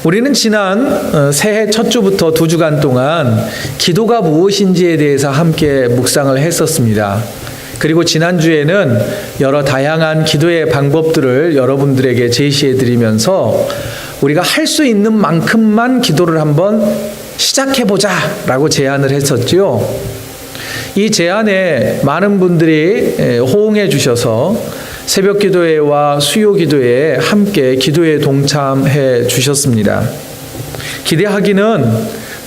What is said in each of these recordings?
우리는 지난 새해 첫 주부터 2주간 동안 기도가 무엇인지에 대해서 함께 묵상을 했었습니다. 그리고 지난주에는 여러 다양한 기도의 방법들을 여러분들에게 제시해 드리면서 우리가 할 수 있는 만큼만 기도를 한번 시작해보자 라고 제안을 했었죠. 이 제안에 많은 분들이 호응해 주셔서 새벽 기도회와 수요 기도회에 함께 기도에 동참해 주셨습니다. 기대하기는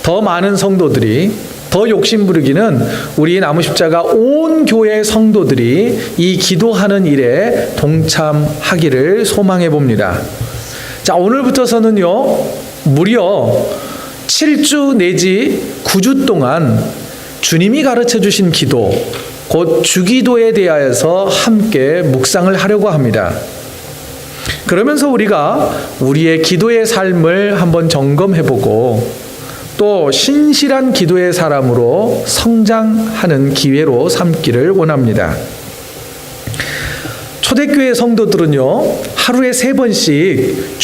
더 많은 성도들이, 더 욕심부리기는 우리 나무십자가 온 교회 성도들이 이 기도하는 일에 동참하기를 소망해 봅니다. 자, 오늘부터서는요, 무려 7주 내지 9주 동안 주님이 가르쳐 주신 기도, 곧 주기도에 대하여서 함께 묵상을 하려고 합니다. 그러면서 우리가 우리의 기도의 삶을 한번 점검해보고 또 신실한 기도의 사람으로 성장하는 기회로 삼기를 원합니다. 초대교회 성도들은요, 하루에 3번씩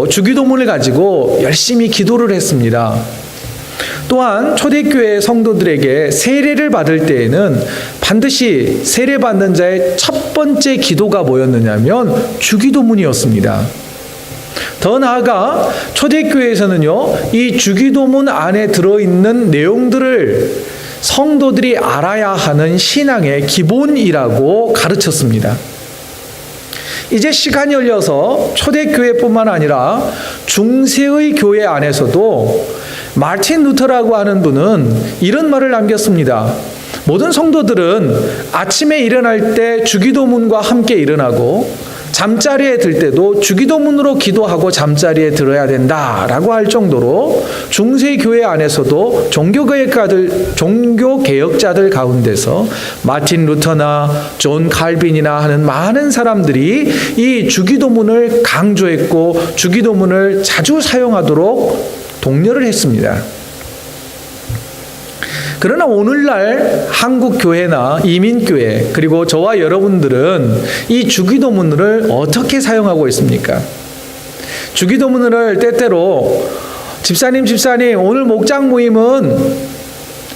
주기도문을 가지고 열심히 기도를 했습니다. 또한 초대교회 성도들에게 세례를 받을 때에는 반드시 세례받는 자의 첫 번째 기도가 뭐였느냐면 주기도문이었습니다. 더 나아가 초대교회에서는요, 이 주기도문 안에 들어있는 내용들을 성도들이 알아야 하는 신앙의 기본이라고 가르쳤습니다. 이제 시간이 흘러서 초대교회뿐만 아니라 중세의 교회 안에서도 마틴 루터라고 하는 분은 이런 말을 남겼습니다. 모든 성도들은 아침에 일어날 때 주기도문과 함께 일어나고 잠자리에 들 때도 주기도문으로 기도하고 잠자리에 들어야 된다라고 할 정도로 중세 교회 안에서도 종교개혁자들 가운데서 마틴 루터나 존 칼빈이나 하는 많은 사람들이 이 주기도문을 강조했고 주기도문을 자주 사용하도록 독려를 했습니다. 그러나 오늘날 한국 교회나 이민교회 그리고 저와 여러분들은 이 주기도문을 어떻게 사용하고 있습니까? 주기도문을 때때로 집사님 오늘 목장 모임은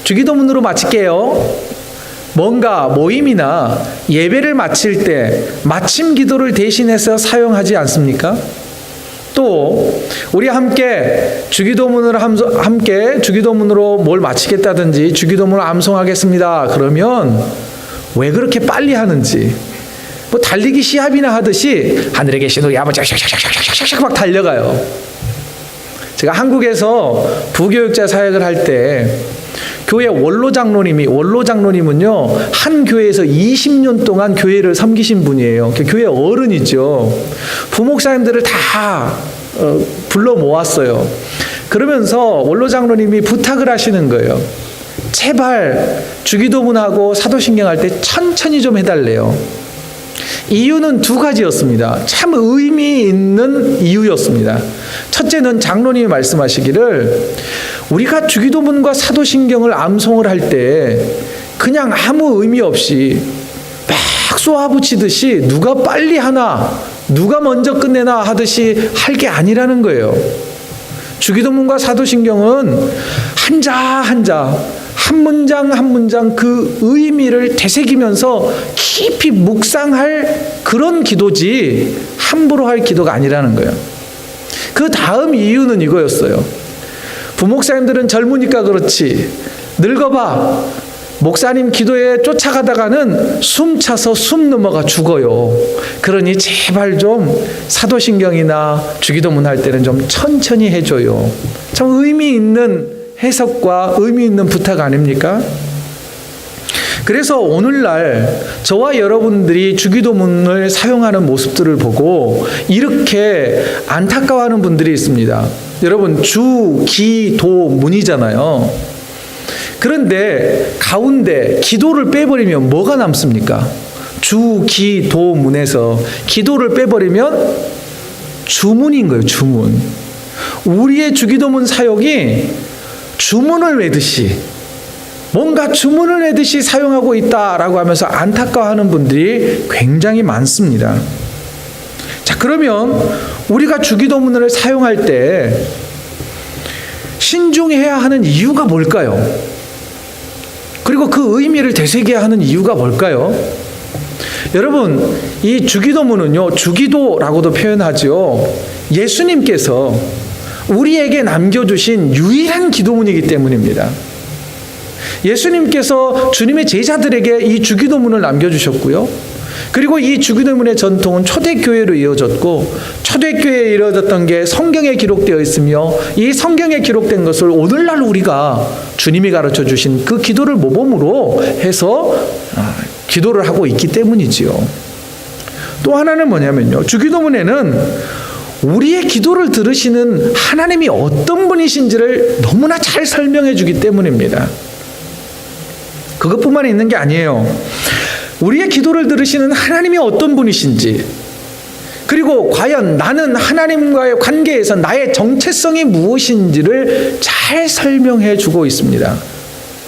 주기도문으로 마칠게요. 뭔가 모임이나 예배를 마칠 때 마침 기도를 대신해서 사용하지 않습니까? 또 우리 함께 주기도문으로 뭘 마치겠다든지 주기도문을 암송하겠습니다. 그러면 왜 그렇게 빨리 하는지, 뭐 달리기 시합이나 하듯이 하늘에 계신 우리 아버지 샥샥샥샥샥 막 달려가요. 제가 한국에서 부교육자 사역을 할 때 교회 원로 장로님은요, 한 교회에서 20년 동안 교회를 섬기신 분이에요. 교회 어른이죠. 부목사님들을 다 불러 모았어요. 그러면서 원로 장로님이 부탁을 하시는 거예요. 제발 주기도문하고 사도신경 할 때 천천히 좀 해달래요. 이유는 2가지였습니다. 참 의미 있는 이유였습니다. 첫째는 장로님이 말씀하시기를 우리가 주기도문과 사도신경을 암송을 할 때 그냥 아무 의미 없이 막 쏘아붙이듯이 누가 빨리 하나, 누가 먼저 끝내나 하듯이 할 게 아니라는 거예요. 주기도문과 사도신경은 한자 한자, 한 문장 한 문장 그 의미를 되새기면서 깊이 묵상할 그런 기도지 함부로 할 기도가 아니라는 거예요. 그 다음 이유는 이거였어요. 부목사님들은 젊으니까 그렇지 늙어봐 목사님 기도에 쫓아가다가는 숨 차서 숨 넘어가 죽어요. 그러니 제발 좀 사도신경이나 주기도문 할 때는 좀 천천히 해줘요. 참 의미 있는 해석과 의미 있는 부탁 아닙니까? 그래서 오늘날 저와 여러분들이 주기도문을 사용하는 모습들을 보고 이렇게 안타까워하는 분들이 있습니다. 여러분, 주기도문이잖아요. 그런데 가운데 기도를 빼버리면 뭐가 남습니까? 주기도문에서 기도를 빼버리면 주문인 거예요. 주문. 우리의 주기도문 사역이 주문을 외듯이, 뭔가 주문을 내듯이 사용하고 있다라고 하면서 안타까워하는 분들이 굉장히 많습니다. 자, 자, 그러면 우리가 주기도문을 사용할 때 신중해야 하는 이유가 뭘까요? 그리고 그 의미를 되새겨야 하는 이유가 뭘까요? 여러분, 이 주기도문은요, 주기도라고도 표현하죠. 예수님께서 우리에게 남겨주신 유일한 기도문이기 때문입니다. 예수님께서 주님의 제자들에게 이 주기도문을 남겨주셨고요. 그리고 이 주기도문의 전통은 초대교회로 이어졌고, 초대교회에 이루어졌던 게 성경에 기록되어 있으며, 이 성경에 기록된 것을 오늘날 우리가 주님이 가르쳐 주신 그 기도를 모범으로 해서 기도를 하고 있기 때문이지요. 또 하나는 뭐냐면요, 주기도문에는 우리의 기도를 들으시는 하나님이 어떤 분이신지를 너무나 잘 설명해 주기 때문입니다. 그것뿐만 있는 게 아니에요. 우리의 기도를 들으시는 하나님이 어떤 분이신지, 그리고 과연 나는 하나님과의 관계에서 나의 정체성이 무엇인지를 잘 설명해 주고 있습니다.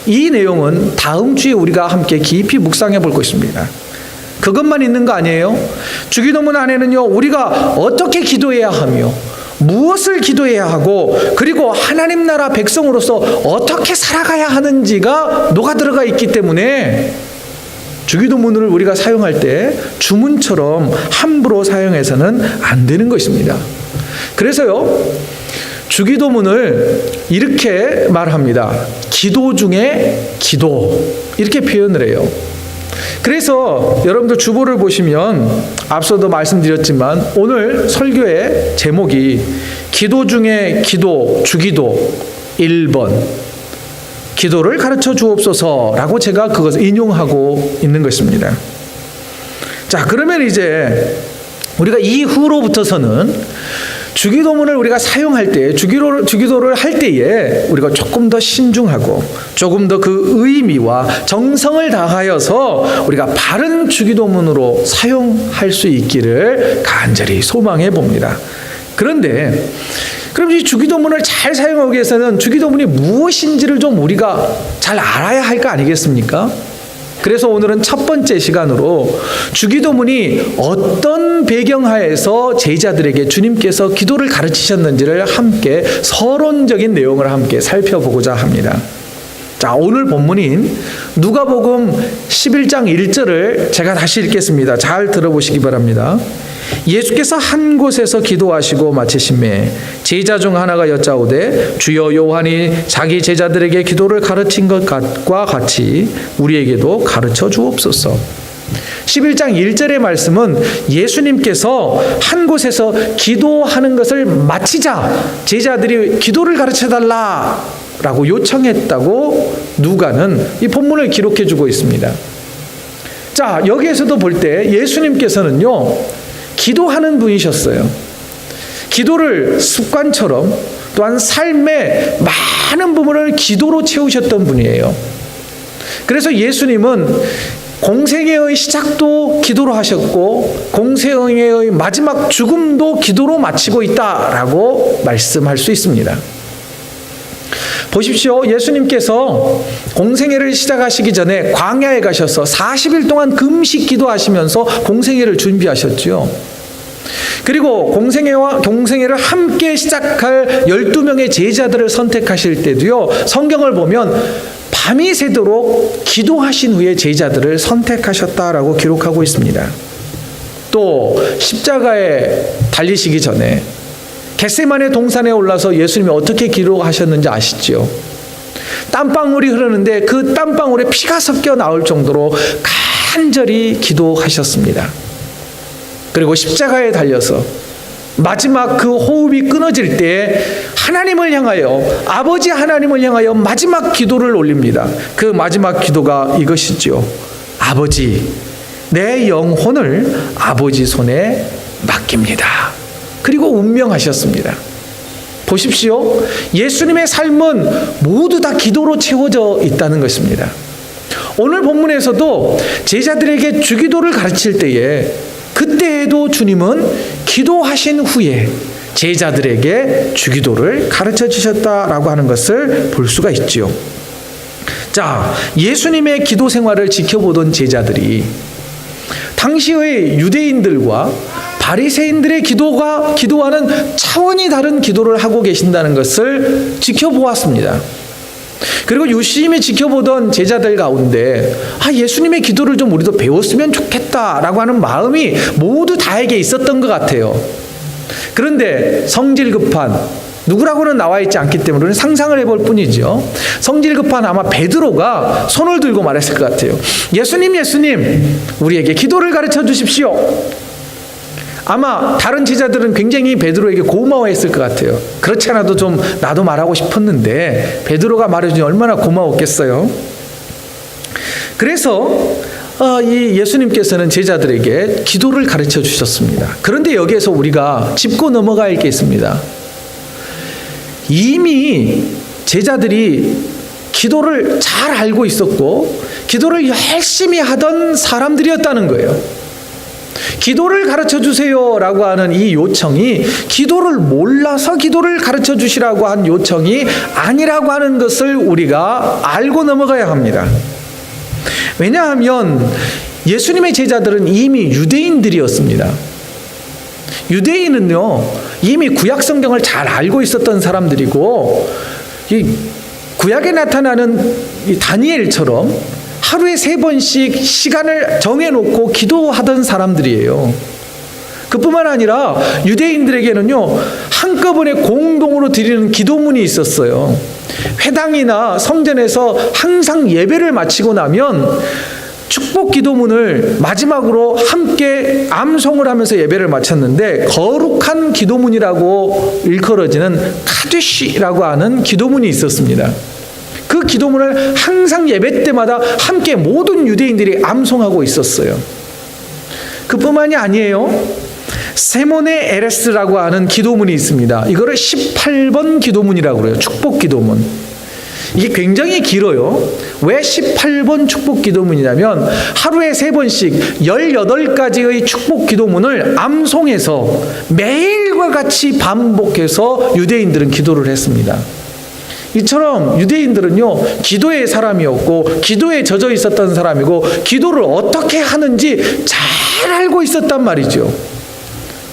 이 내용은 다음 주에 우리가 함께 깊이 묵상해 볼 것입니다. 그것만 있는 거 아니에요? 주기도문 안에는요, 우리가 어떻게 기도해야 하며 무엇을 기도해야 하고, 그리고 하나님 나라 백성으로서 어떻게 살아가야 하는지가 녹아 들어가 있기 때문에 주기도문을 우리가 사용할 때 주문처럼 함부로 사용해서는 안 되는 것입니다. 그래서요, 주기도문을 이렇게 말합니다. 기도 중에 기도, 이렇게 표현을 해요. 그래서 여러분들 주보를 보시면 앞서도 말씀드렸지만 오늘 설교의 제목이 기도 중에 기도, 주기도 1번 기도를 가르쳐 주옵소서라고 제가 그것을 인용하고 있는 것입니다. 자, 그러면 이제 우리가 이후로부터서는 주기도문을 우리가 사용할 때, 주기도를 할 때에 우리가 조금 더 신중하고 조금 더 그 의미와 정성을 다하여서 우리가 바른 주기도문으로 사용할 수 있기를 간절히 소망해 봅니다. 그런데 그럼 이 주기도문을 잘 사용하기 위해서는 주기도문이 무엇인지를 좀 우리가 잘 알아야 할 거 아니겠습니까? 그래서 오늘은 첫 번째 시간으로 주기도문이 어떤 배경하에서 제자들에게 주님께서 기도를 가르치셨는지를 함께 서론적인 내용을 함께 살펴보고자 합니다. 자, 오늘 본문인 누가복음 11장 1절을 제가 다시 읽겠습니다. 잘 들어보시기 바랍니다. 예수께서 한 곳에서 기도하시고 마치심에 제자 중 하나가 여짜오되 주여 요한이 자기 제자들에게 기도를 가르친 것과 같이 우리에게도 가르쳐 주옵소서. 11장 1절의 말씀은 예수님께서 한 곳에서 기도하는 것을 마치자 제자들이 기도를 가르쳐달라 라고 요청했다고 누가는 이 본문을 기록해 주고 있습니다. 자, 여기에서도 볼 때 예수님께서는요, 기도하는 분이셨어요. 기도를 습관처럼 또한 삶의 많은 부분을 기도로 채우셨던 분이에요. 그래서 예수님은 공생애의 시작도 기도로 하셨고 공생애의 마지막 죽음도 기도로 마치고 있다라고 말씀할 수 있습니다. 보십시오. 예수님께서 공생애를 시작하시기 전에 광야에 가셔서 40일 동안 금식 기도하시면서 공생애를 준비하셨죠. 그리고 공생애를 함께 시작할 12명의 제자들을 선택하실 때도요, 성경을 보면 밤이 새도록 기도하신 후에 제자들을 선택하셨다라고 기록하고 있습니다. 또 십자가에 달리시기 전에 겟세마네 동산에 올라서 예수님이 어떻게 기도하셨는지 아시죠? 땀방울이 흐르는데 그 땀방울에 피가 섞여 나올 정도로 간절히 기도하셨습니다. 그리고 십자가에 달려서 마지막 그 호흡이 끊어질 때 하나님을 향하여, 아버지 하나님을 향하여 마지막 기도를 올립니다. 그 마지막 기도가 이것이죠. 아버지, 내 영혼을 아버지 손에 맡깁니다. 그리고 운명하셨습니다. 보십시오. 예수님의 삶은 모두 다 기도로 채워져 있다는 것입니다. 오늘 본문에서도 제자들에게 주기도를 가르칠 때에 그때에도 주님은 기도하신 후에 제자들에게 주기도를 가르쳐 주셨다라고 하는 것을 볼 수가 있지요. 자, 예수님의 기도 생활을 지켜보던 제자들이 당시의 유대인들과 바리새인들의 기도와는 차원이 다른 기도를 하고 계신다는 것을 지켜보았습니다. 그리고 유심히 지켜보던 제자들 가운데 예수님의 기도를 좀 우리도 배웠으면 좋겠다라고 하는 마음이 모두 다에게 있었던 것 같아요. 그런데 성질 급한, 누구라고는 나와 있지 않기 때문에 우리는 상상을 해볼 뿐이죠. 성질 급한 아마 베드로가 손을 들고 말했을 것 같아요. 예수님, 우리에게 기도를 가르쳐 주십시오. 아마 다른 제자들은 굉장히 베드로에게 고마워했을 것 같아요. 그렇지 않아도 좀 나도 말하고 싶었는데 베드로가 말해주니 얼마나 고마웠겠어요. 그래서 이 예수님께서는 제자들에게 기도를 가르쳐 주셨습니다. 그런데 여기에서 우리가 짚고 넘어가야 할 게 있습니다. 이미 제자들이 기도를 잘 알고 있었고 기도를 열심히 하던 사람들이었다는 거예요. 기도를 가르쳐 주세요라고 하는 이 요청이 기도를 몰라서 기도를 가르쳐 주시라고 한 요청이 아니라고 하는 것을 우리가 알고 넘어가야 합니다. 왜냐하면 예수님의 제자들은 이미 유대인들이었습니다. 유대인은요, 이미 구약 성경을 잘 알고 있었던 사람들이고, 이 구약에 나타나는 이 다니엘처럼 하루에 3번씩 시간을 정해놓고 기도하던 사람들이에요. 그뿐만 아니라 유대인들에게는요, 한꺼번에 공동으로 드리는 기도문이 있었어요. 회당이나 성전에서 항상 예배를 마치고 나면 축복 기도문을 마지막으로 함께 암송을 하면서 예배를 마쳤는데, 거룩한 기도문이라고 일컬어지는 카드시라고 하는 기도문이 있었습니다. 그 기도문을 항상 예배 때마다 함께 모든 유대인들이 암송하고 있었어요. 그뿐만이 아니에요. 세모네 에레스라고 하는 기도문이 있습니다. 이거를 18번 기도문이라고 그래요. 축복 기도문. 이게 굉장히 길어요. 왜 18번 축복 기도문이냐면 하루에 3번씩 18가지의 축복 기도문을 암송해서 매일과 같이 반복해서 유대인들은 기도를 했습니다. 이처럼 유대인들은요, 기도의 사람이었고 기도에 젖어 있었던 사람이고 기도를 어떻게 하는지 잘 알고 있었단 말이죠.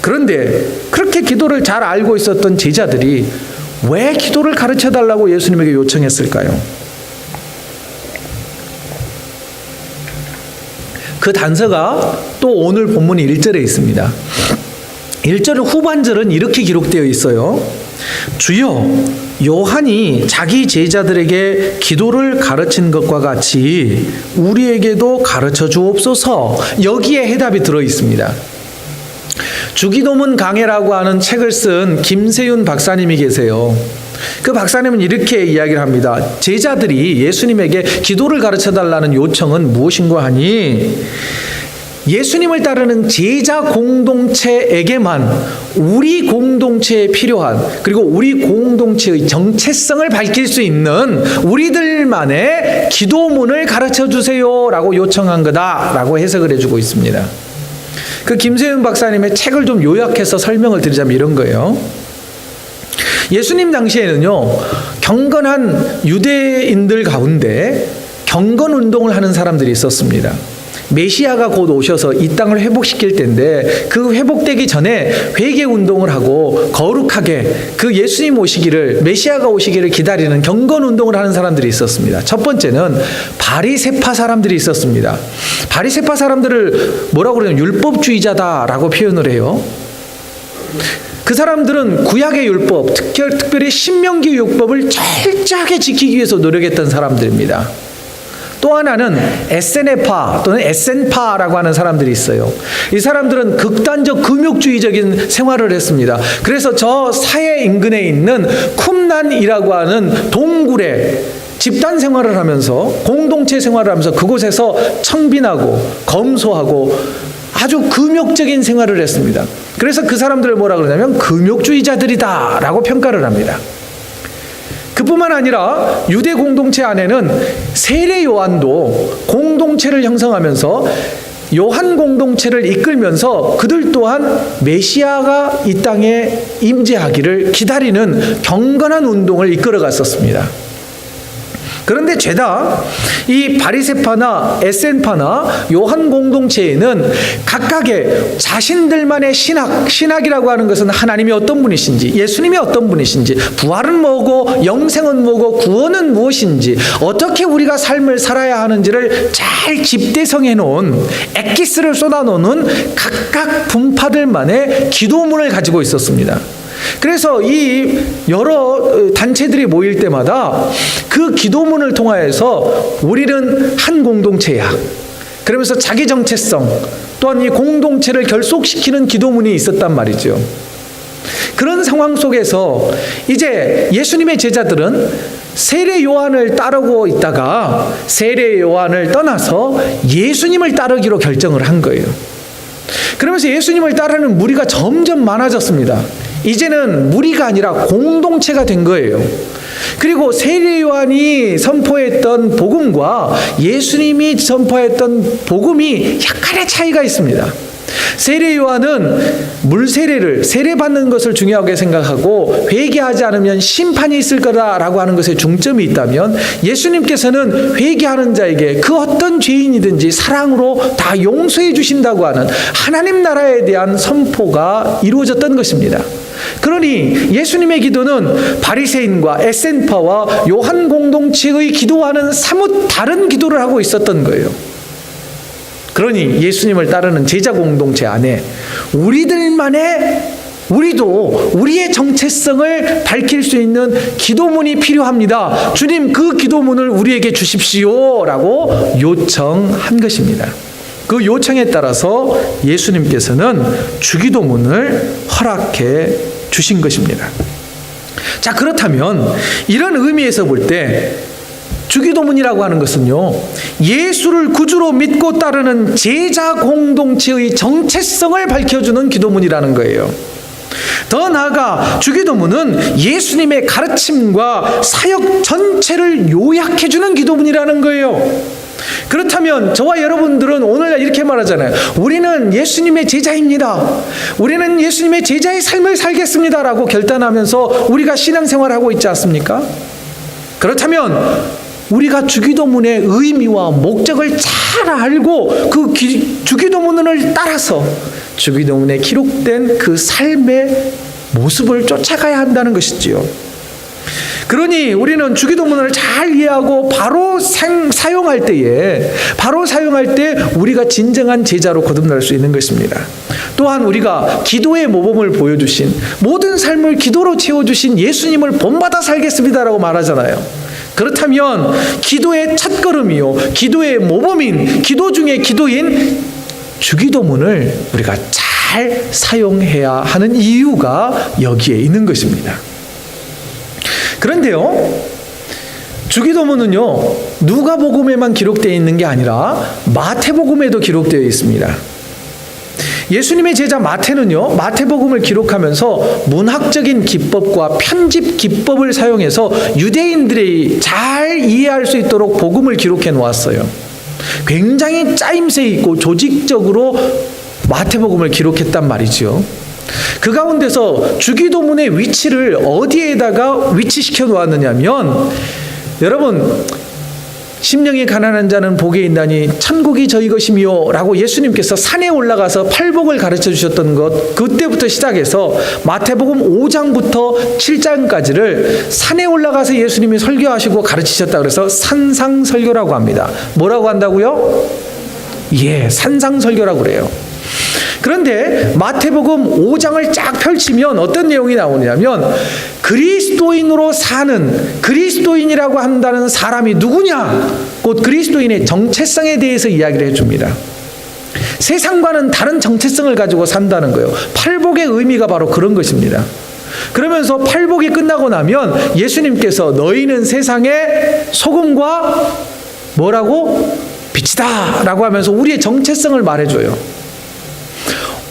그런데 그렇게 기도를 잘 알고 있었던 제자들이 왜 기도를 가르쳐 달라고 예수님에게 요청했을까요? 그 단서가 또 오늘 본문 1절에 있습니다. 1절 후반절은 이렇게 기록되어 있어요. 주여, 요한이 자기 제자들에게 기도를 가르친 것과 같이 우리에게도 가르쳐 주옵소서. 여기에 해답이 들어 있습니다. 주기도문 강해라고 하는 책을 쓴 김세윤 박사님이 계세요. 그 박사님은 이렇게 이야기를 합니다. 제자들이 예수님에게 기도를 가르쳐 달라는 요청은 무엇인가 하니, 예수님을 따르는 제자 공동체에게만 우리 공동체에 필요한, 그리고 우리 공동체의 정체성을 밝힐 수 있는 우리들만의 기도문을 가르쳐 주세요라고 요청한 거다라고 해석을 해주고 있습니다. 그 김세윤 박사님의 책을 좀 요약해서 설명을 드리자면 이런 거예요. 예수님 당시에는요, 경건한 유대인들 가운데 경건 운동을 하는 사람들이 있었습니다. 메시아가 곧 오셔서 이 땅을 회복시킬 텐데 그 회복되기 전에 회개 운동을 하고 거룩하게 그 예수님 오시기를, 메시아가 오시기를 기다리는 경건 운동을 하는 사람들이 있었습니다. 첫 번째는 바리새파 사람들이 있었습니다. 바리새파 사람들을 뭐라고 그러냐면 율법주의자다라고 표현을 해요. 그 사람들은 구약의 율법, 특별히 신명기 율법을 철저하게 지키기 위해서 노력했던 사람들입니다. 또 하나는 에세네파 또는 에센파라고 하는 사람들이 있어요. 이 사람들은 극단적 금욕주의적인 생활을 했습니다. 그래서 저 사해 인근에 있는 쿰난이라고 하는 동굴에 집단 생활을 하면서, 공동체 생활을 하면서 그곳에서 청빈하고 검소하고 아주 금욕적인 생활을 했습니다. 그래서 그 사람들을 뭐라 그러냐면 금욕주의자들이다 라고 평가를 합니다. 그뿐만 아니라 유대 공동체 안에는 세례 요한도 공동체를 형성하면서 요한 공동체를 이끌면서 그들 또한 메시아가 이 땅에 임재하기를 기다리는 경건한 운동을 이끌어 갔었습니다. 그런데 죄다 이 바리새파나 에센파나 요한 공동체에는 각각의 자신들만의 신학이라고 하는 것은 하나님이 어떤 분이신지, 예수님이 어떤 분이신지, 부활은 뭐고 영생은 뭐고 구원은 무엇인지, 어떻게 우리가 삶을 살아야 하는지를 잘 집대성해 놓은, 엑기스를 쏟아놓는 각각 분파들만의 기도문을 가지고 있었습니다. 그래서 이 여러 단체들이 모일 때마다 그 기도문을 통하여서 우리는 한 공동체야, 그러면서 자기 정체성 또한 이 공동체를 결속시키는 기도문이 있었단 말이죠. 그런 상황 속에서 이제 예수님의 제자들은 세례 요한을 따르고 있다가 세례 요한을 떠나서 예수님을 따르기로 결정을 한 거예요. 그러면서 예수님을 따르는 무리가 점점 많아졌습니다. 이제는 무리가 아니라 공동체가 된 거예요. 그리고 세례 요한이 선포했던 복음과 예수님이 선포했던 복음이 약간의 차이가 있습니다. 세례 요한은 물세례를 세례받는 것을 중요하게 생각하고 회개하지 않으면 심판이 있을 거다라고 하는 것에 중점이 있다면, 예수님께서는 회개하는 자에게 그 어떤 죄인이든지 사랑으로 다 용서해 주신다고 하는 하나님 나라에 대한 선포가 이루어졌던 것입니다. 그러니 예수님의 기도는 바리새인과 에센파와 요한 공동체의 기도와는 사뭇 다른 기도를 하고 있었던 거예요. 그러니 예수님을 따르는 제자 공동체 안에 우리도 우리의 정체성을 밝힐 수 있는 기도문이 필요합니다. 주님, 그 기도문을 우리에게 주십시오라고 요청한 것입니다. 그 요청에 따라서 예수님께서는 주기도문을 허락해 주신 것입니다. 자, 그렇다면 이런 의미에서 볼 때 주기도문이라고 하는 것은요, 예수를 구주로 믿고 따르는 제자 공동체의 정체성을 밝혀주는 기도문이라는 거예요. 더 나아가 주기도문은 예수님의 가르침과 사역 전체를 요약해주는 기도문이라는 거예요. 그렇다면 저와 여러분들은 오늘날 이렇게 말하잖아요. 우리는 예수님의 제자입니다. 우리는 예수님의 제자의 삶을 살겠습니다라고 결단하면서 우리가 신앙생활을 하고 있지 않습니까? 그렇다면 우리가 주기도문의 의미와 목적을 잘 알고 그 주기도문을 따라서 주기도문에 기록된 그 삶의 모습을 쫓아가야 한다는 것이지요. 그러니 우리는 주기도문을 잘 이해하고 바로 사용할 때 우리가 진정한 제자로 거듭날 수 있는 것입니다. 또한 우리가 기도의 모범을 보여주신, 모든 삶을 기도로 채워주신 예수님을 본받아 살겠습니다라고 말하잖아요. 그렇다면 기도의 첫걸음이요, 기도의 모범인, 기도 중의 기도인 주기도문을 우리가 잘 사용해야 하는 이유가 여기에 있는 것입니다. 그런데요, 주기도문은요, 누가복음에만 기록되어 있는 게 아니라 마태복음에도 기록되어 있습니다. 예수님의 제자 마태는요, 마태복음을 기록하면서 문학적인 기법과 편집 기법을 사용해서 유대인들이 잘 이해할 수 있도록 복음을 기록해 놓았어요. 굉장히 짜임새 있고 조직적으로 마태복음을 기록했단 말이죠. 그 가운데서 주기도문의 위치를 어디에다가 위치시켜 놓았느냐면, 여러분, 심령이 가난한 자는 복이 있나니 천국이 저희 것이며 라고 예수님께서 산에 올라가서 팔복을 가르쳐 주셨던 것, 그때부터 시작해서 마태복음 5장부터 7장까지를 산에 올라가서 예수님이 설교하시고 가르치셨다 그래서 산상설교라고 합니다. 뭐라고 한다고요? 예, 산상설교라고 그래요. 그런데 마태복음 5장을 쫙 펼치면 어떤 내용이 나오냐면, 그리스도인으로 사는, 그리스도인이라고 한다는 사람이 누구냐? 곧 그리스도인의 정체성에 대해서 이야기를 해줍니다. 세상과는 다른 정체성을 가지고 산다는 거예요. 팔복의 의미가 바로 그런 것입니다. 그러면서 팔복이 끝나고 나면 예수님께서 너희는 세상의 소금과 뭐라고? 빛이다 라고 하면서 우리의 정체성을 말해줘요.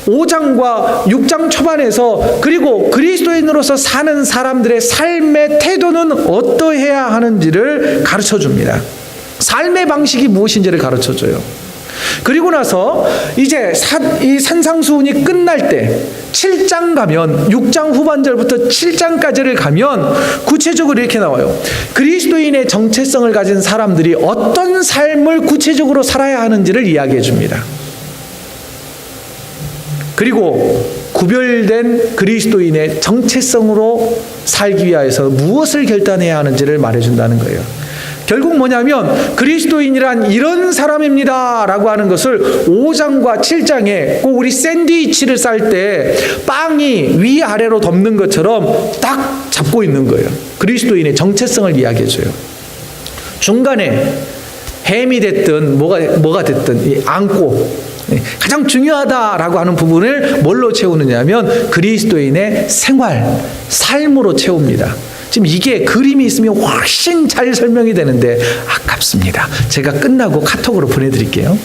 5장과 6장 초반에서 그리고 그리스도인으로서 사는 사람들의 삶의 태도는 어떠해야 하는지를 가르쳐줍니다. 삶의 방식이 무엇인지를 가르쳐줘요. 그리고 나서 이제 이 산상수훈이 끝날 때 7장 가면 6장 후반절부터 7장까지를 가면 구체적으로 이렇게 나와요. 그리스도인의 정체성을 가진 사람들이 어떤 삶을 구체적으로 살아야 하는지를 이야기해 줍니다. 그리고 구별된 그리스도인의 정체성으로 살기 위해서 무엇을 결단해야 하는지를 말해준다는 거예요. 결국 뭐냐면 그리스도인이란 이런 사람입니다 라고 하는 것을 5장과 7장에 꼭 우리 샌드위치를 쌀 때 빵이 위아래로 덮는 것처럼 딱 잡고 있는 거예요. 그리스도인의 정체성을 이야기해줘요. 중간에 햄이 됐든 뭐가 됐든 안고 가장 중요하다라고 하는 부분을 뭘로 채우느냐 하면 그리스도인의 생활, 삶으로 채웁니다. 지금 이게 그림이 있으면 훨씬 잘 설명이 되는데 아깝습니다. 제가 끝나고 카톡으로 보내드릴게요.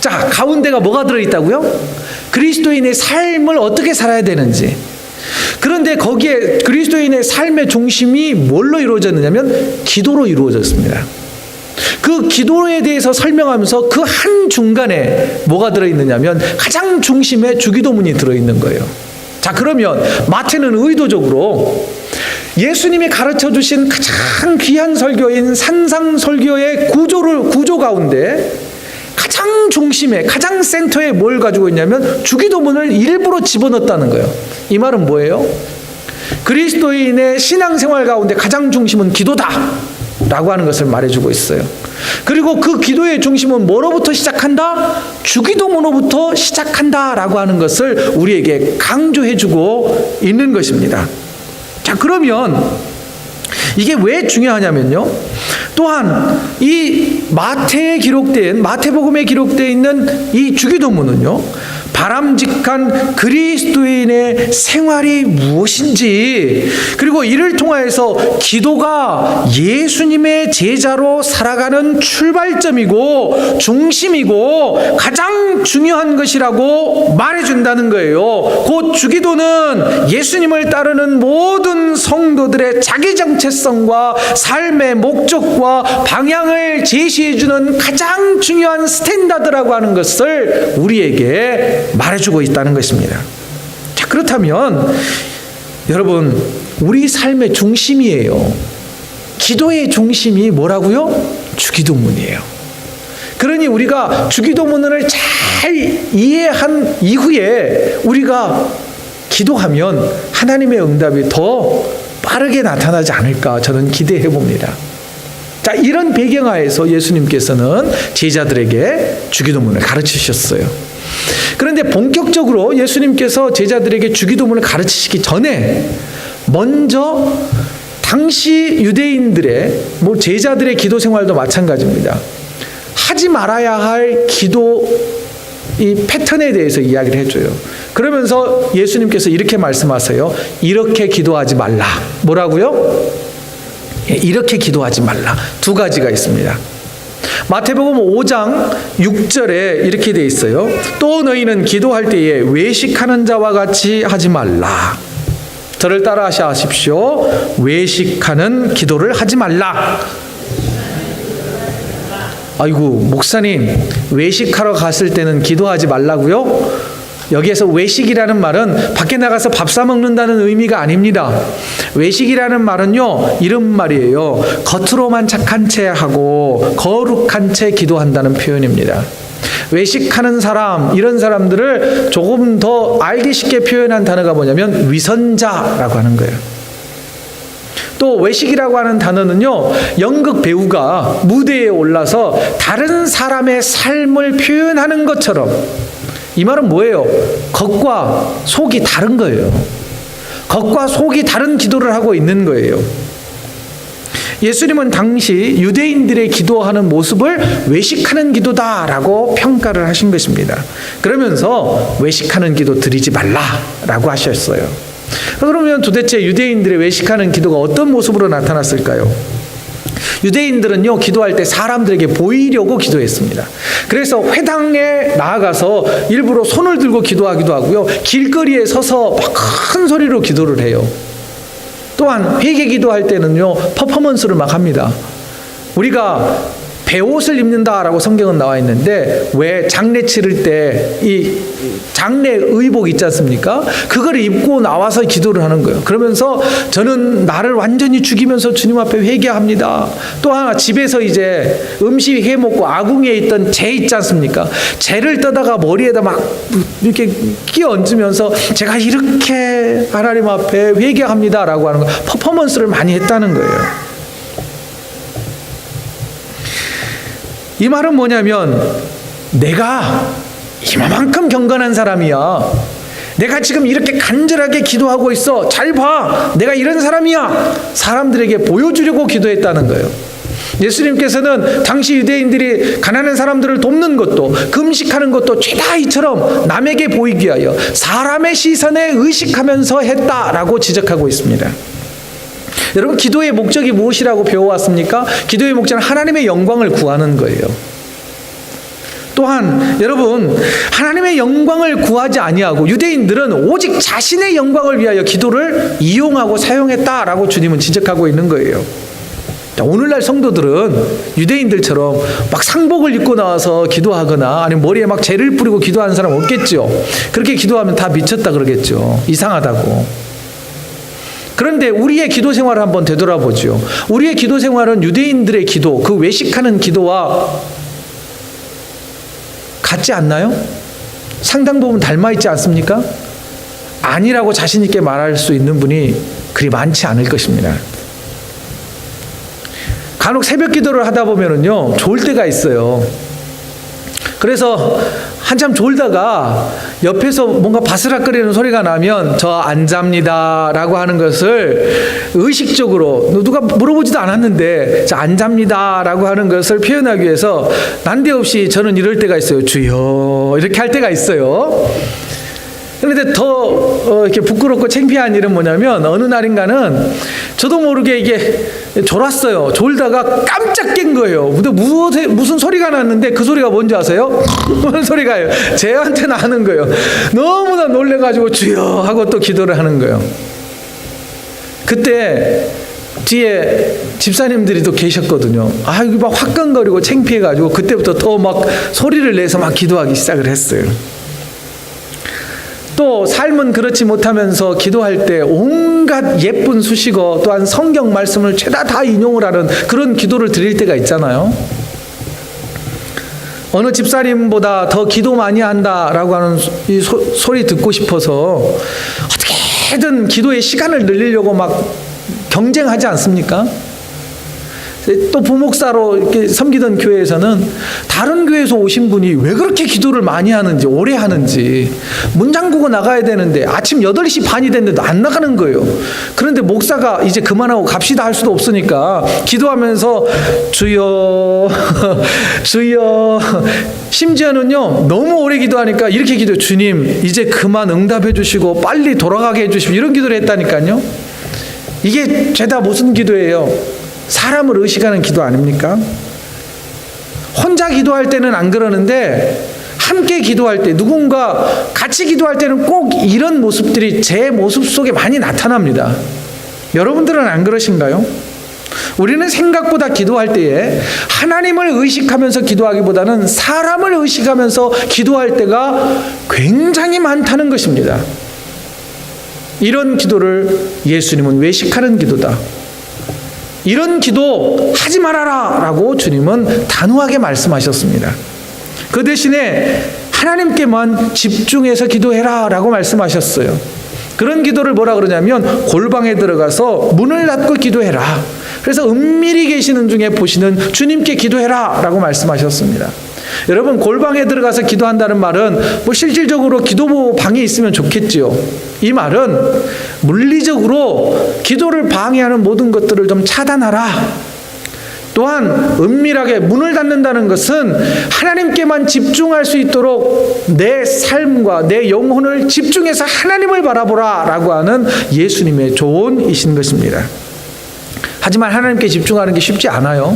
자, 가운데가 뭐가 들어있다고요? 그리스도인의 삶을 어떻게 살아야 되는지. 그런데 거기에 그리스도인의 삶의 중심이 뭘로 이루어졌느냐면 기도로 이루어졌습니다. 그 기도에 대해서 설명하면서 그 한 중간에 뭐가 들어있느냐면 가장 중심에 주기도문이 들어있는 거예요. 자, 그러면 마태는 의도적으로 예수님이 가르쳐 주신 가장 귀한 설교인 산상설교의 구조 가운데 가장 중심에, 가장 센터에 뭘 가지고 있냐면 주기도문을 일부러 집어넣었다는 거예요. 이 말은 뭐예요? 그리스도인의 신앙생활 가운데 가장 중심은 기도다 라고 하는 것을 말해주고 있어요. 그리고 그 기도의 중심은 뭐로부터 시작한다? 주기도문으로부터 시작한다 라고 하는 것을 우리에게 강조해주고 있는 것입니다. 자, 그러면 이게 왜 중요하냐면요. 또한 이 마태복음에 기록되어 있는 이 주기도문은요, 바람직한 그리스도인의 생활이 무엇인지, 그리고 이를 통하여서 기도가 예수님의 제자로 살아가는 출발점이고 중심이고 가장 중요한 것이라고 말해준다는 거예요. 곧 주기도는 예수님을 따르는 모든 성도들의 자기 정체성과 삶의 목적과 방향을 제시해주는 가장 중요한 스탠다드라고 하는 것을 우리에게 말해주고 있다는 것입니다. 자, 그렇다면 여러분, 우리 삶의 중심이에요. 기도의 중심이 뭐라고요? 주기도문이에요. 그러니 우리가 주기도문을 잘 이해한 이후에 우리가 기도하면 하나님의 응답이 더 빠르게 나타나지 않을까 저는 기대해 봅니다. 자, 이런 배경하에서 예수님께서는 제자들에게 주기도문을 가르치셨어요. 그런데 본격적으로 예수님께서 제자들에게 주기도문을 가르치시기 전에 먼저 당시 유대인들의 제자들의 기도 생활도 마찬가지입니다. 하지 말아야 할 기도 이 패턴에 대해서 이야기를 해줘요. 그러면서 예수님께서 이렇게 말씀하세요. 이렇게 기도하지 말라. 뭐라고요? 이렇게 기도하지 말라. 두 가지가 있습니다. 마태복음 5장 6절에 이렇게 돼 있어요. 또 너희는 기도할 때에 외식하는 자와 같이 하지 말라. 저를 따라 하십시오. 외식하는 기도를 하지 말라. 아이고, 목사님, 외식하러 갔을 때는 기도하지 말라고요? 여기에서 외식이라는 말은 밖에 나가서 밥 사 먹는다는 의미가 아닙니다. 외식이라는 말은요, 이런 말이에요. 겉으로만 착한 채 하고 거룩한 채 기도한다는 표현입니다. 외식하는 사람, 이런 사람들을 조금 더 알기 쉽게 표현한 단어가 뭐냐면 위선자라고 하는 거예요. 또 외식이라고 하는 단어는요, 연극 배우가 무대에 올라서 다른 사람의 삶을 표현하는 것처럼, 이 말은 뭐예요? 겉과 속이 다른 거예요. 겉과 속이 다른 기도를 하고 있는 거예요. 예수님은 당시 유대인들의 기도하는 모습을 외식하는 기도다라고 평가를 하신 것입니다. 그러면서 외식하는 기도 드리지 말라라고 하셨어요. 그러면 도대체 유대인들의 외식하는 기도가 어떤 모습으로 나타났을까요? 유대인들은요, 기도할 때 사람들에게 보이려고 기도했습니다. 그래서 회당에 나아가서 일부러 손을 들고 기도하기도 하고요, 길거리에 서서 막 큰 소리로 기도를 해요. 또한 회개 기도할 때는요, 퍼포먼스를 막 합니다. 우리가 베옷을 입는다라고 성경은 나와 있는데, 왜 장례 치를 때 이 장례 의복 있지 않습니까? 그걸 입고 나와서 기도를 하는 거예요. 그러면서 저는 나를 완전히 죽이면서 주님 앞에 회개합니다. 또 하나, 집에서 이제 음식 해 먹고 아궁이에 있던 재 있지 않습니까? 재를 떠다가 머리에다 막 이렇게 끼워 얹으면서 제가 이렇게 하나님 앞에 회개합니다라고 하는 거, 퍼포먼스를 많이 했다는 거예요. 이 말은 뭐냐면, 내가 이만큼 경건한 사람이야. 내가 지금 이렇게 간절하게 기도하고 있어. 잘 봐. 내가 이런 사람이야. 사람들에게 보여주려고 기도했다는 거예요. 예수님께서는 당시 유대인들이 가난한 사람들을 돕는 것도, 금식하는 것도 죄다 이처럼 남에게 보이기 위하여 사람의 시선에 의식하면서 했다라고 지적하고 있습니다. 여러분, 기도의 목적이 무엇이라고 배워왔습니까? 기도의 목적은 하나님의 영광을 구하는 거예요. 또한 여러분, 하나님의 영광을 구하지 아니하고 유대인들은 오직 자신의 영광을 위하여 기도를 이용하고 사용했다라고 주님은 지적하고 있는 거예요. 오늘날 성도들은 유대인들처럼 막 상복을 입고 나와서 기도하거나 아니면 머리에 막 재를 뿌리고 기도하는 사람 없겠죠. 그렇게 기도하면 다 미쳤다 그러겠죠. 이상하다고. 그런데 우리의 기도 생활을 한번 되돌아보죠. 우리의 기도 생활은 유대인들의 기도, 그 외식하는 기도와 같지 않나요? 상당 부분 닮아 있지 않습니까? 아니라고 자신 있게 말할 수 있는 분이 그리 많지 않을 것입니다. 간혹 새벽 기도를 하다 보면은요, 졸 때가 있어요. 그래서 한참 졸다가 옆에서 뭔가 바스락거리는 소리가 나면 저 안 잡니다 라고 하는 것을 의식적으로, 누가 물어보지도 않았는데 저 안 잡니다 라고 하는 것을 표현하기 위해서 난데없이 저는 이럴 때가 있어요. 주여, 이렇게 할 때가 있어요. 그런데 더 이렇게 부끄럽고 창피한 일은 뭐냐면, 어느 날인가는 저도 모르게 이게 졸았어요. 졸다가 깜짝 깬 거예요. 근데 무슨 소리가 났는데 그 소리가 뭔지 아세요? 무슨 소리가요? 쟤한테 나는 거예요. 너무나 놀래가지고 주여 하고 또 기도를 하는 거예요. 그때 뒤에 집사님들이 또 계셨거든요. 아, 이거 막 화끈거리고 창피해가지고 그때부터 더 막 소리를 내서 막 기도하기 시작을 했어요. 또 삶은 그렇지 못하면서 기도할 때 온갖 예쁜 수식어, 또한 성경 말씀을 죄다 다 인용을 하는 그런 기도를 드릴 때가 있잖아요. 어느 집사님보다 더 기도 많이 한다라고 하는 이 소리 듣고 싶어서 어떻게든 기도의 시간을 늘리려고 막 경쟁하지 않습니까? 또 부목사로 이렇게 섬기던 교회에서는 다른 교회에서 오신 분이 왜 그렇게 기도를 많이 하는지, 오래 하는지, 문 잠그고 나가야 되는데 아침 8시 반이 됐는데도 안 나가는 거예요. 그런데 목사가 이제 그만하고 갑시다 할 수도 없으니까 기도하면서 주여 주여, 심지어는요 너무 오래 기도하니까 이렇게 기도해요. 주님, 이제 그만 응답해 주시고 빨리 돌아가게 해주시고, 이런 기도를 했다니까요. 이게 죄다 무슨 기도예요? 사람을 의식하는 기도 아닙니까? 혼자 기도할 때는 안 그러는데 함께 기도할 때, 누군가 같이 기도할 때는 꼭 이런 모습들이 제 모습 속에 많이 나타납니다. 여러분들은 안 그러신가요? 우리는 생각보다 기도할 때에 하나님을 의식하면서 기도하기보다는 사람을 의식하면서 기도할 때가 굉장히 많다는 것입니다. 이런 기도를 예수님은 외식하는 기도다, 이런 기도 하지 말아라 라고 주님은 단호하게 말씀하셨습니다. 그 대신에 하나님께만 집중해서 기도해라 라고 말씀하셨어요. 그런 기도를 뭐라 그러냐면, 골방에 들어가서 문을 닫고 기도해라. 그래서 은밀히 계시는 중에 보시는 주님께 기도해라 라고 말씀하셨습니다. 여러분, 골방에 들어가서 기도한다는 말은 뭐 실질적으로 기도 방이 있으면 좋겠지요. 이 말은 물리적으로 기도를 방해하는 모든 것들을 좀 차단하라. 또한 은밀하게 문을 닫는다는 것은 하나님께만 집중할 수 있도록 내 삶과 내 영혼을 집중해서 하나님을 바라보라 라고 하는 예수님의 조언이신 것입니다. 하지만 하나님께 집중하는 게 쉽지 않아요.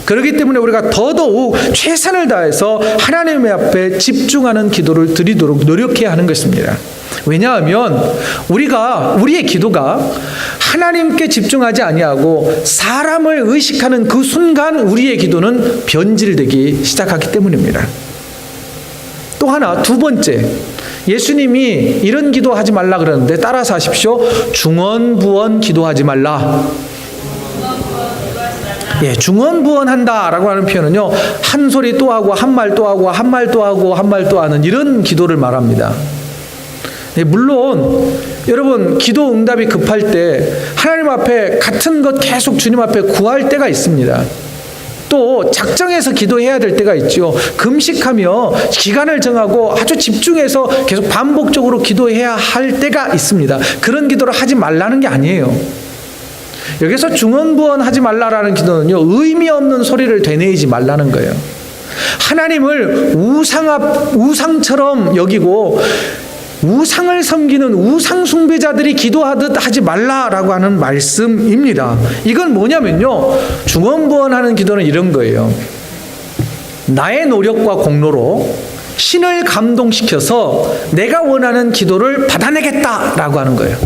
그렇기 때문에 우리가 더더욱 최선을 다해서 하나님 앞에 집중하는 기도를 드리도록 노력해야 하는 것입니다. 왜냐하면 우리의 기도가 하나님께 집중하지 아니하고 사람을 의식하는 그 순간 우리의 기도는 변질되기 시작하기 때문입니다. 또 하나, 두 번째, 예수님이 이런 기도하지 말라 그러는데 따라서 하십시오. 중언부언 기도하지 말라. 예, 중언부언한다라고 하는 표현은요, 한 소리 또 하고 한 말 또 하고 한 말 또 하고 한 말 또 하는 이런 기도를 말합니다. 예, 물론 여러분 기도 응답이 급할 때 하나님 앞에 같은 것 계속 주님 앞에 구할 때가 있습니다. 또 작정해서 기도해야 될 때가 있죠. 금식하며 기간을 정하고 아주 집중해서 계속 반복적으로 기도해야 할 때가 있습니다. 그런 기도를 하지 말라는 게 아니에요. 여기서 중언부언하지 말라라는 기도는요, 의미 없는 소리를 되뇌이지 말라는 거예요. 하나님을 우상처럼 여기고 우상을 섬기는 우상 숭배자들이 기도하듯 하지 말라라고 하는 말씀입니다. 이건 뭐냐면요, 중언부언하는 기도는 이런 거예요. 나의 노력과 공로로 신을 감동시켜서 내가 원하는 기도를 받아내겠다라고 하는 거예요.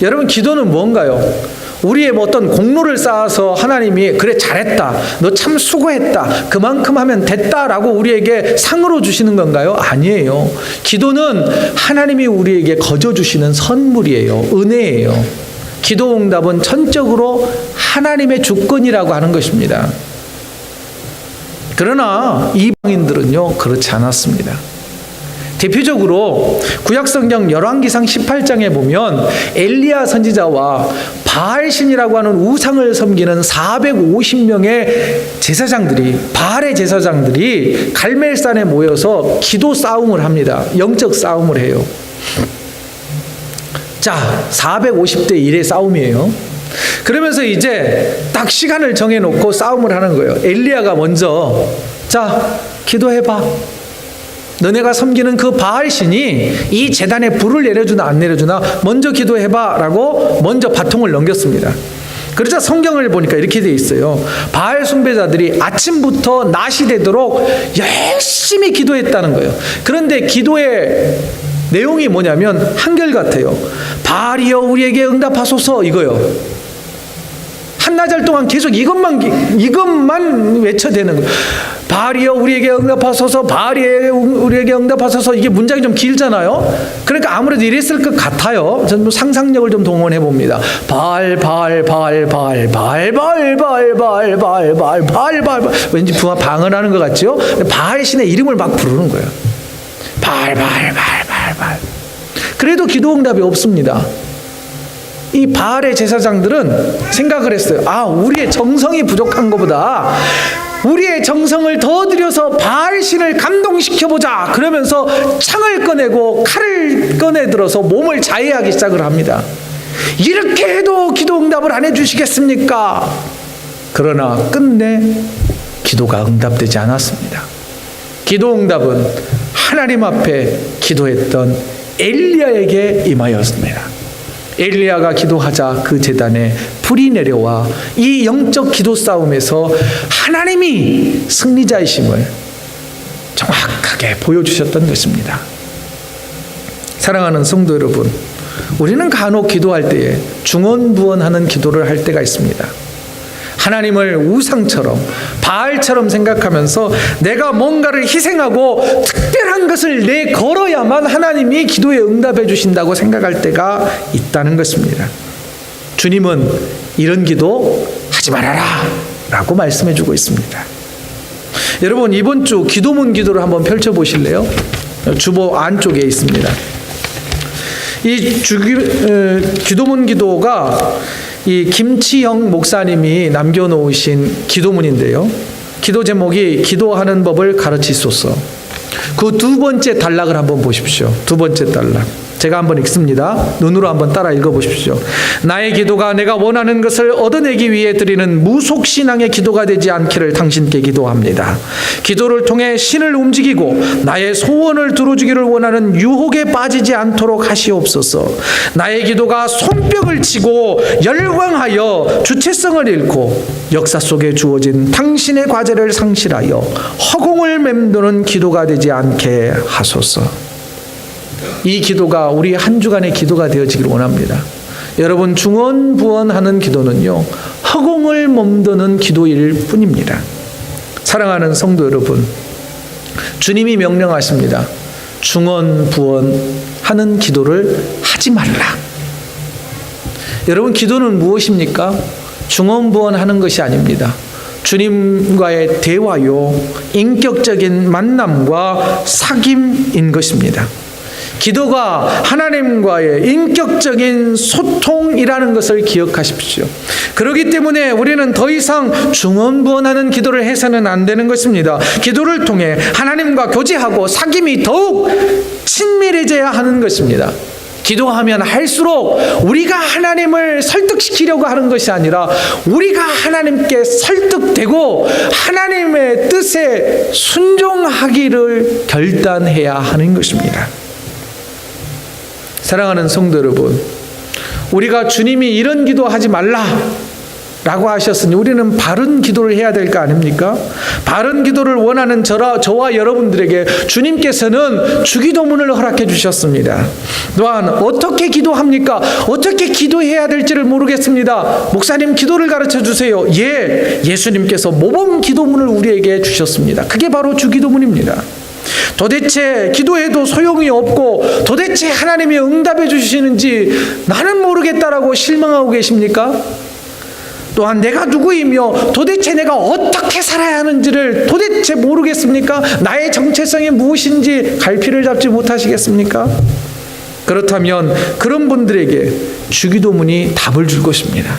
여러분, 기도는 뭔가요? 우리의 뭐 어떤 공로를 쌓아서 하나님이 그래 잘했다, 너 참 수고했다, 그만큼 하면 됐다라고 우리에게 상으로 주시는 건가요? 아니에요. 기도는 하나님이 우리에게 거저 주시는 선물이에요. 은혜예요. 기도 응답은 전적으로 하나님의 주권이라고 하는 것입니다. 그러나 이방인들은요, 그렇지 않았습니다. 대표적으로 구약성경 열왕기상 18장에 보면 엘리야 선지자와 바알신이라고 하는 우상을 섬기는 450명의 제사장들이, 바알의 제사장들이 갈멜산에 모여서 기도 싸움을 합니다. 영적 싸움을 해요. 자, 450대 1의 싸움이에요. 그러면서 이제 딱 시간을 정해놓고 싸움을 하는 거예요. 엘리야가 먼저, 자, 기도해봐. 너네가 섬기는 그 바알신이 이 제단에 불을 내려주나 안 내려주나 먼저 기도해봐 라고 먼저 바통을 넘겼습니다. 그러자 성경을 보니까 이렇게 돼 있어요. 바알 숭배자들이 아침부터 낮이 되도록 열심히 기도했다는 거예요. 그런데 기도의 내용이 뭐냐면 한결같아요. 바알이여 우리에게 응답하소서, 이거요. 한나절 동안 계속 이것만 외쳐대는 거예요. 바알이여 우리에게 응답하소서, 바알이여 우리에게 응답하소서. 이게 문장이 좀 길잖아요. 그러니까 아무래도 이랬을 것 같아요. 저는 상상력을 좀 동원해 봅니다. 바알 바알 바알 바알 바알 바알 바알 바알 바알 바알 바알 바알, 왠지 방언하는 것 같죠? 바알 신의 이름을 막 부르는 거예요. 바알 바알 바알 바알 바알. 그래도 기도 응답이 없습니다. 이 바알의 제사장들은 생각을 했어요. 아, 우리의 정성이 부족한 것보다 우리의 정성을 더 들여서 바알신을 감동시켜보자. 그러면서 창을 꺼내고 칼을 꺼내 들어서 몸을 자해하기 시작을 합니다. 이렇게 해도 기도 응답을 안 해주시겠습니까? 그러나 끝내 기도가 응답되지 않았습니다. 기도 응답은 하나님 앞에 기도했던 엘리야에게 임하였습니다. 엘리야가 기도하자 그 제단에 불이 내려와 이 영적 기도 싸움에서 하나님이 승리자이심을 정확하게 보여주셨던 것입니다. 사랑하는 성도 여러분, 우리는 간혹 기도할 때에 중언부언하는 기도를 할 때가 있습니다. 하나님을 우상처럼 바알처럼 생각하면서 내가 뭔가를 희생하고 특별한 것을 내걸어야만 하나님이 기도에 응답해 주신다고 생각할 때가 있다는 것입니다. 주님은 이런 기도 하지 말아라 라고 말씀해 주고 있습니다. 여러분, 이번 주 기도문 기도를 한번 펼쳐 보실래요? 주보 안쪽에 있습니다. 이 기도문 기도가 이 김치영 목사님이 남겨놓으신 기도문인데요. 기도 제목이 기도하는 법을 가르치소서. 그 두 번째 단락을 한번 보십시오. 두 번째 단락. 제가 한번 읽습니다. 눈으로 한번 따라 읽어보십시오. 나의 기도가 내가 원하는 것을 얻어내기 위해 드리는 무속신앙의 기도가 되지 않기를 당신께 기도합니다. 기도를 통해 신을 움직이고 나의 소원을 들어주기를 원하는 유혹에 빠지지 않도록 하시옵소서. 나의 기도가 손뼉을 치고 열광하여 주체성을 잃고 역사 속에 주어진 당신의 과제를 상실하여 허공을 맴도는 기도가 되지 않게 하소서. 이 기도가 우리 한 주간의 기도가 되어지길 원합니다. 여러분, 중언부언하는 기도는요, 허공을 멈도는 기도일 뿐입니다. 사랑하는 성도 여러분, 주님이 명령하십니다. 중언부언하는 기도를 하지 말라. 여러분, 기도는 무엇입니까? 중언부언하는 것이 아닙니다. 주님과의 대화요, 인격적인 만남과 사귐인 것입니다. 기도가 하나님과의 인격적인 소통이라는 것을 기억하십시오. 그렇기 때문에 우리는 더 이상 중언부언하는 기도를 해서는 안 되는 것입니다. 기도를 통해 하나님과 교제하고 사귐이 더욱 친밀해져야 하는 것입니다. 기도하면 할수록 우리가 하나님을 설득시키려고 하는 것이 아니라 우리가 하나님께 설득되고 하나님의 뜻에 순종하기를 결단해야 하는 것입니다. 사랑하는 성도 여러분, 우리가 주님이 이런 기도하지 말라 라고 하셨으니 우리는 바른 기도를 해야 될 거 아닙니까? 바른 기도를 원하는 저와 여러분들에게 주님께서는 주기도문을 허락해 주셨습니다. 또한 어떻게 기도합니까? 어떻게 기도해야 될지를 모르겠습니다. 목사님, 기도를 가르쳐 주세요. 예수님께서 모범 기도문을 우리에게 주셨습니다. 그게 바로 주기도문입니다. 도대체 기도해도 소용이 없고 도대체 하나님이 응답해 주시는지 나는 모르겠다라고 실망하고 계십니까? 또한 내가 누구이며 도대체 내가 어떻게 살아야 하는지를 도대체 모르겠습니까? 나의 정체성이 무엇인지 갈피를 잡지 못하시겠습니까? 그렇다면 그런 분들에게 주기도문이 답을 줄 것입니다.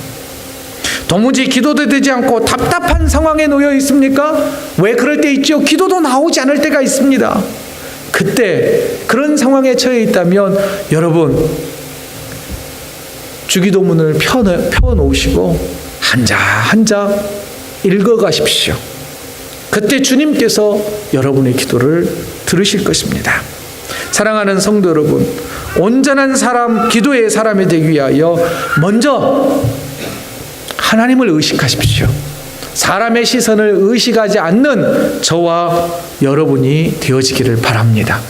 도무지 기도도 되지 않고 답답한 상황에 놓여 있습니까? 왜 그럴 때 있죠? 기도도 나오지 않을 때가 있습니다. 그때 그런 상황에 처해 있다면 여러분, 주기도문을 펴놓으시고 한자 읽어가십시오. 그때 주님께서 여러분의 기도를 들으실 것입니다. 사랑하는 성도 여러분, 온전한 사람, 기도의 사람이 되기 위하여 먼저 하나님을 의식하십시오. 사람의 시선을 의식하지 않는 저와 여러분이 되어지기를 바랍니다.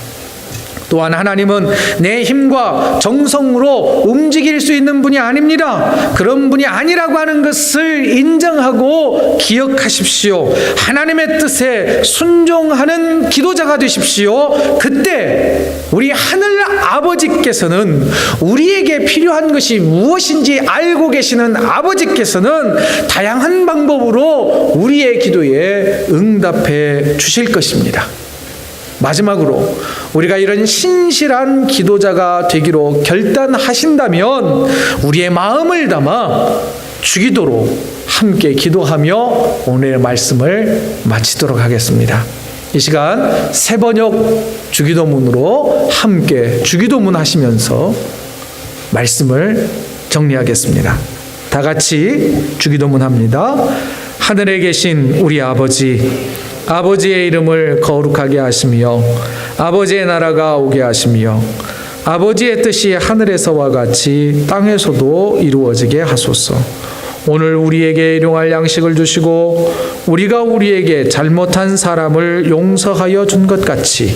또한 하나님은 내 힘과 정성으로 움직일 수 있는 분이 아닙니다. 그런 분이 아니라고 하는 것을 인정하고 기억하십시오. 하나님의 뜻에 순종하는 기도자가 되십시오. 그때 우리 하늘 아버지께서는 우리에게 필요한 것이 무엇인지 알고 계시는 아버지께서는 다양한 방법으로 우리의 기도에 응답해 주실 것입니다. 마지막으로 우리가 이런 신실한 기도자가 되기로 결단하신다면 우리의 마음을 담아 주기도로 함께 기도하며 오늘의 말씀을 마치도록 하겠습니다. 이 시간 새번역 주기도문으로 함께 주기도문 하시면서 말씀을 정리하겠습니다. 다 같이 주기도문 합니다. 하늘에 계신 우리 아버지의 이름을 거룩하게 하시며 아버지의 나라가 오게 하시며 아버지의 뜻이 하늘에서와 같이 땅에서도 이루어지게 하소서. 오늘 우리에게 일용할 양식을 주시고 우리가 우리에게 잘못한 사람을 용서하여 준 것 같이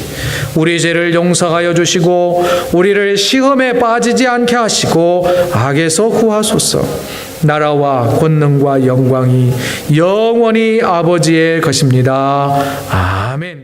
우리 죄를 용서하여 주시고 우리를 시험에 빠지지 않게 하시고 악에서 구하소서. 나라와 권능과 영광이 영원히 아버지의 것입니다. 아멘.